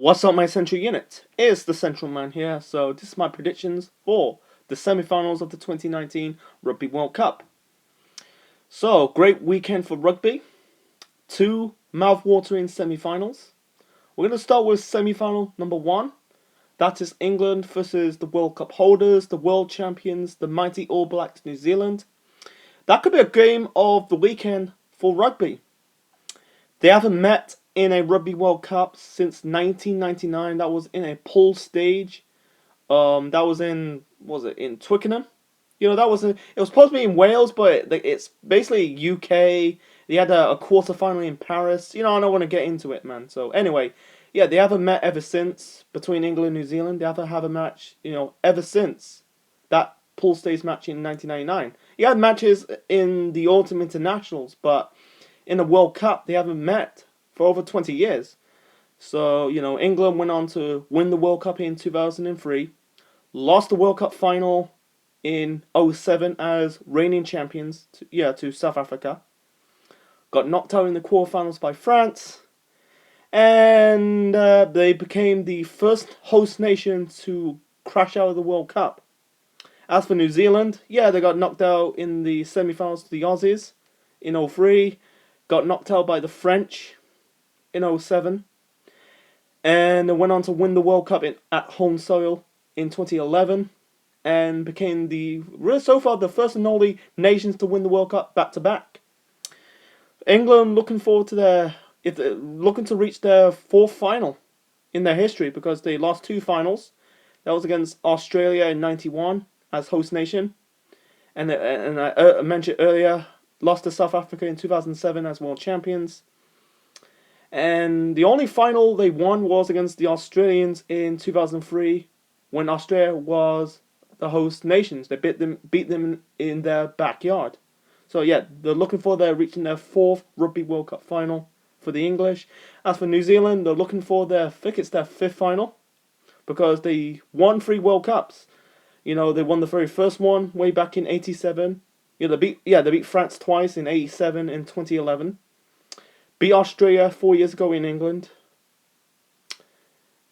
What's up, my central unit? It's the Central Man here. So this is my predictions for the semi-finals of the 2019 Rugby World Cup. So great weekend for rugby. Two mouth-watering semi-finals. We're going to start with semi-final number one. That is England versus the World Cup holders, the world champions, the mighty All Blacks, New Zealand. That could be a game of the weekend for rugby. They haven't met in a Rugby World Cup since 1999. That was in a pool stage. That was in Twickenham? It was supposed to be in Wales, but it's basically UK. They had a quarter final in Paris. I don't want to get into it, man. So anyway, yeah, they haven't met ever since between England and New Zealand. They haven't had a match, ever since that pool stage match in 1999. You had matches in the autumn internationals, but in the World Cup they haven't met for over 20 years. So, England went on to win the World Cup in 2003, lost the World Cup final in 2007 as reigning champions to South Africa, got knocked out in the quarterfinals by France, and they became the first host nation to crash out of the World Cup. As for New Zealand, they got knocked out in the semi-finals to the Aussies in 2003, got knocked out by the French in 2007, and they went on to win the World Cup at home soil in 2011, and became so far the first and only nations to win the World Cup back to back. England looking to reach their fourth final in their history, because they lost two finals. That was against Australia in '91 as host nation, and I mentioned earlier, lost to South Africa in 2007 as world champions. And the only final they won was against the Australians in 2003, when Australia was the host nations. They beat them in their backyard. So they're reaching their fourth Rugby World Cup final for the English. As for New Zealand, they're looking for their fifth final, because they won 3 World Cups. They won the very first one way back in '87. They beat France twice in '87 and 2011. Beat Australia 4 years ago in England.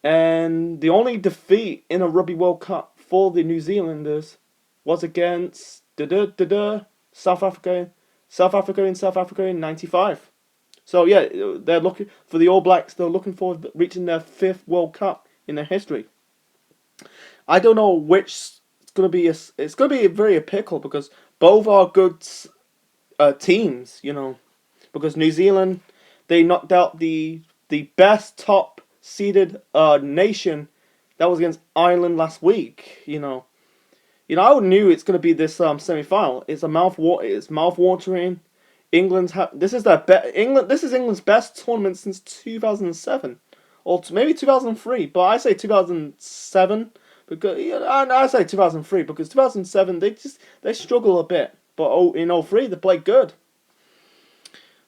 And the only defeat in a Rugby World Cup for the New Zealanders was against South Africa in '95. So they're looking for the All Blacks. They're looking forward to reaching their 5th World Cup in their history. I don't know which it's gonna be. It's gonna be very a pickle, because both are good teams. Because New Zealand, they knocked out the best top seeded nation. That was against Ireland last week. I knew it's gonna be this semi-final. It's mouth-watering. This is England's best tournament since 2007, or maybe 2003. But I say 2007 because I say 2003 because 2007 they struggle a bit. But in 2003 they played good.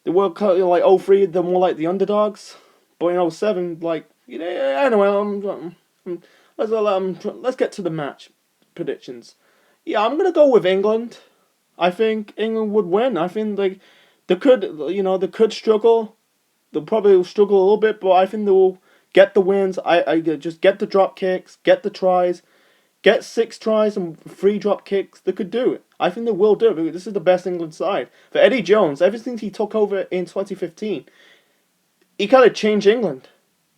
The World Cup, like 2003, they're more like the underdogs. But in 2007, anyway, let's get to the match predictions. I'm gonna go with England. I think England would win. I think they could struggle. They'll probably struggle a little bit, but I think they will get the wins. I just get the drop kicks, get the tries, get 6 tries and 3 drop kicks. They could do it. I think they will do it, because this is the best England side. For Eddie Jones, ever since he took over in 2015, he kind of changed England.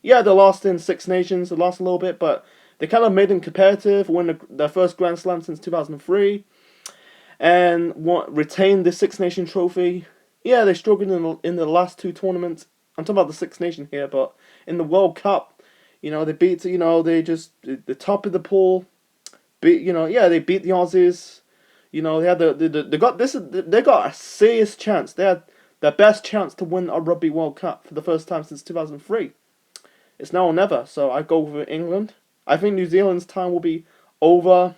They lost in Six Nations. They lost a little bit, but they kind of made them competitive. Won their first Grand Slam since 2003, and retained the Six Nation trophy. They struggled in the last 2 tournaments. I'm talking about the Six Nation here, but in the World Cup, they beat the top of the pool. They beat the Aussies. They got a serious chance. They had their best chance to win a Rugby World Cup for the first time since 2003. It's now or never. So I go with England. I think New Zealand's time will be over.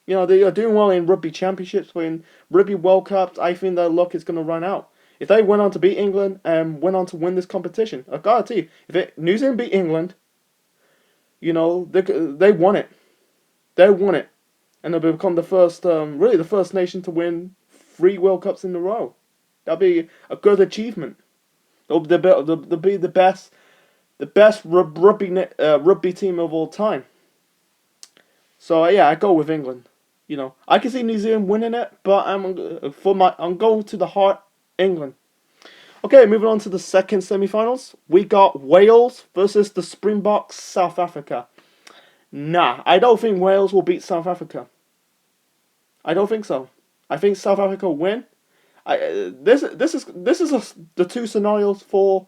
They are doing well in rugby championships, but in Rugby World Cups, I think their luck is going to run out. If they went on to beat England and went on to win this competition, I guarantee you, New Zealand beat England, they won it. They won it. And they'll become the first nation to win 3 World Cups in a row. That'll be a good achievement. They'll be the best the best rugby team of all time. So yeah, I go with England. I can see New Zealand winning it, but I'm going to the heart, England. Okay, moving on to the second semi-finals. We got Wales versus the Springboks, South Africa. Nah, I don't think Wales will beat South Africa. I don't think so. I think South Africa will win. This is the two scenarios for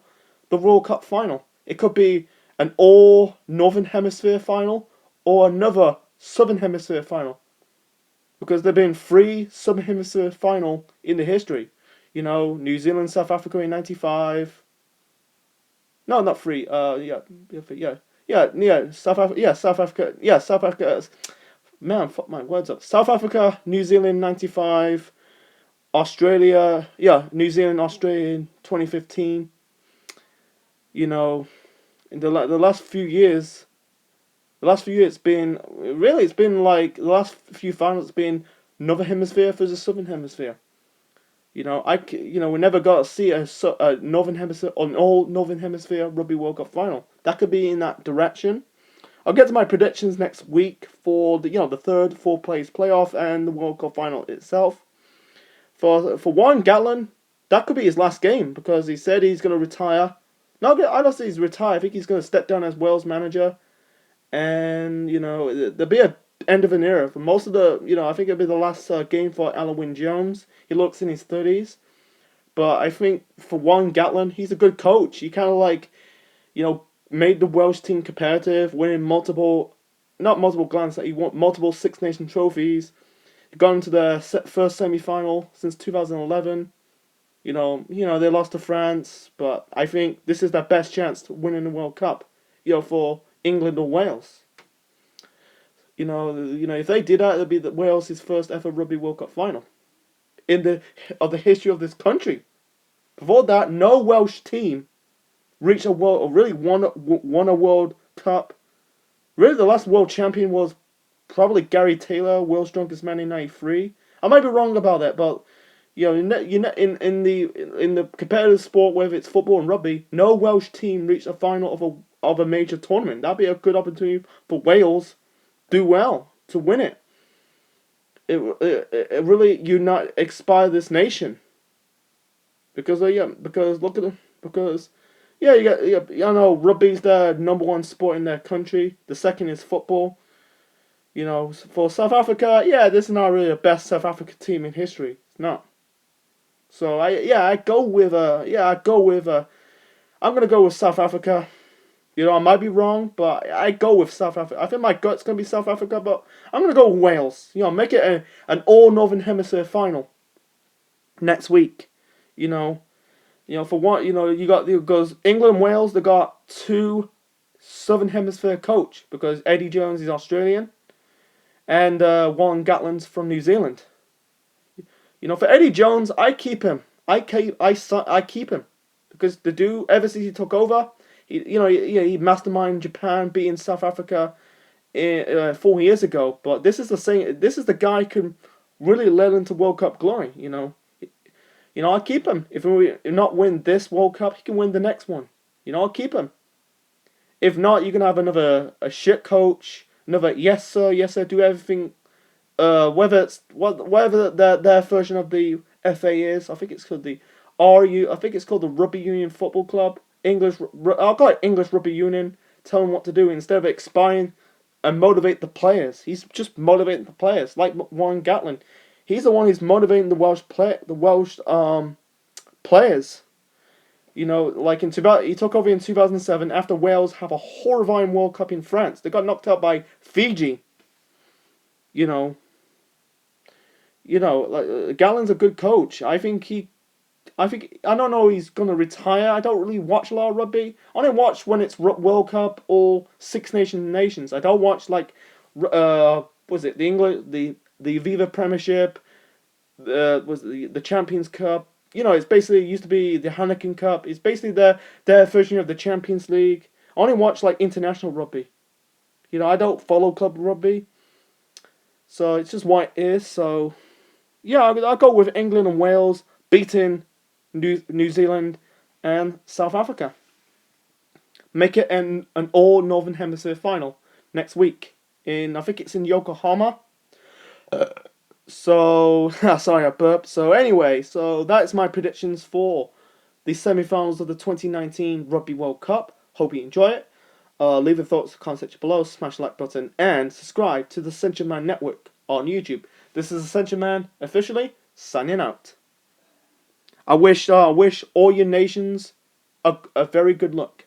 the World Cup final. It could be an all Northern Hemisphere final or another Southern Hemisphere final, because there've been three Southern Hemisphere final in the history. New Zealand, South Africa in '95. No, not three. Yeah. South Africa. Yeah, South Africa. Yeah, South Africa. Man, fuck my words up. South Africa, New Zealand '95. Australia, yeah, New Zealand, Australia in 2015. In the last few years, it's been like the last few finals. It's been Northern Hemisphere versus Southern Hemisphere. We never got to see a Northern Hemisphere, an all Northern Hemisphere Rugby World Cup final. That could be in that direction. I'll get to my predictions next week for the third, fourth place playoff and the World Cup final itself. For Warren Gatland, that could be his last game, because he said he's going to retire. No, I don't think he's retired. I think he's going to step down as Wales manager, and there'll be a end of an era for most of the. I think it'll be the last game for Alan Wynne-Jones. He looks in his 30s, but I think for Warren Gatland, he's a good coach. He kind of made the Welsh team competitive, winning not multiple glands. He won multiple Six Nation trophies. Got into the first semi-final since 2011. They lost to France, but I think this is their best chance to win in the World Cup. For England or Wales. If they did that, it'd be Wales' first ever Rugby World Cup final in the history of this country. Before that, no Welsh team reached really won a World Cup. Really, the last world champion was probably Gary Taylor, world's strongest man in '93. I might be wrong about that, but in the competitive sport, whether it's football and rugby, no Welsh team reached a final of a major tournament. That'd be a good opportunity for Wales do well to win it. It really inspire this nation. Because look at them. Because rugby's the number one sport in their country. The second is football. For South Africa, this is not really the best South Africa team in history. It's not. So I'm gonna go with South Africa. I might be wrong, but I go with South Africa. I think my gut's gonna be South Africa, but I'm gonna go with Wales. Make it an all Northern Hemisphere final next week. For one, because England and Wales, they got two Southern Hemisphere coach, because Eddie Jones is Australian. And Warren Gatland's from New Zealand. For Eddie Jones, I keep him. I keep him, because the dude, ever since he took over, he masterminded Japan beating South Africa 4 years ago. But this is the guy who can really lead into World Cup glory. I keep him. If we not win this World Cup, he can win the next one. I'll keep him. If not, you're gonna have a shit coach. Another yes sir, do everything. Whatever their version of the FA is, I think it's called the I think it's called the Rugby Union Football Club. I'll call it English Rugby Union. Tell them what to do instead of expiring and motivate the players. He's just motivating the players, like Warren Gatland. He's the one who's motivating the Welsh players. Like he took over in 2007 after Wales have a horrifying World Cup in France. They got knocked out by Fiji. Gatland's a good coach. I don't know he's gonna retire. I don't really watch a lot of rugby. I only watch when it's World Cup or Six Nations. I don't watch was it the English the Viva Premiership, was the Champions Cup. It's basically used to be the Heineken Cup. It's basically their version of the Champions League. I only watch international rugby. I don't follow club rugby. So it's just what it is. So I'll go with England and Wales beating New Zealand and South Africa. make it an all Northern Hemisphere final next week I think it's in Yokohama. So sorry I burped. So anyway, so that's my predictions for the semi-finals of the 2019 Rugby World Cup. Hope you enjoy it. Leave your thoughts in the comment section below, smash the like button, and subscribe to the Central Man Network on YouTube. This is the Central Man officially signing out. I wish all your nations a very good luck.